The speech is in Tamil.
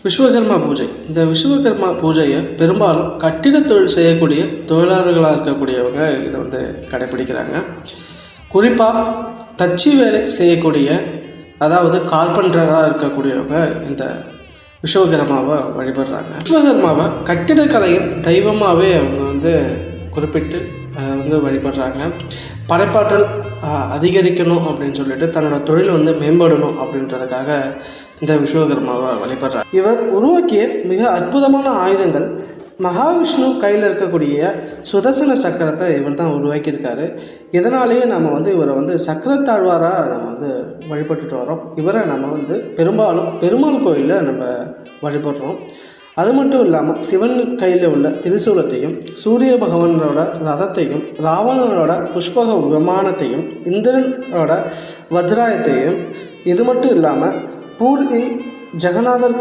விஸ்வகர்மா பூஜை. இந்த விஸ்வகர்மா பூஜையை பெரும்பாலும் கட்டிட தொழில் செய்யக்கூடிய தொழிலாளர்களாக இருக்கக்கூடியவங்க இதை வந்து கடைப்பிடிக்கிறாங்க. குறிப்பாக தச்சு வேலை செய்யக்கூடிய, அதாவது கார்பெண்டராக இருக்கக்கூடியவங்க இந்த விஸ்வகர்மாவை வழிபடுறாங்க. விஸ்வகர்மாவை கட்டிடக்கலையின் தெய்வமாகவே அவங்க வந்து குறிப்பிட்டு வந்து வழிபடுறாங்க. படைப்பாற்றல் அதிகரிக்கணும் அப்படின்னு சொல்லிட்டு தன்னோட தொழில் வந்து மேம்படணும் அப்படின்றதுக்காக இந்த விஸ்வகர்மாவை வழிபடுறாங்க. இவர் உருவாக்கிய மிக அற்புதமான ஆயுதங்கள் மகாவிஷ்ணு கையில் இருக்கக்கூடிய சுதர்சன சக்கரத்தை இவர் தான் உருவாக்கியிருக்காரு. இதனாலேயே நம்ம வந்து இவரை வந்து சக்கரத்தாழ்வாராக நம்ம வந்து வழிபட்டுட்டு வரோம். இவரை நம்ம வந்து பெரும்பாலும் பெருமாள் கோயிலில் நம்ம வழிபடுறோம். அது மட்டும் இல்லாமல் சிவன் கையில் உள்ள திரிசூலத்தையும், சூரிய பகவானோட ரதத்தையும், ராவணனோட புஷ்பக விமானத்தையும், இந்திரனோட வஜ்ராயத்தையும், இது மட்டும் இல்லாமல் பூரி ஜெகநாதர்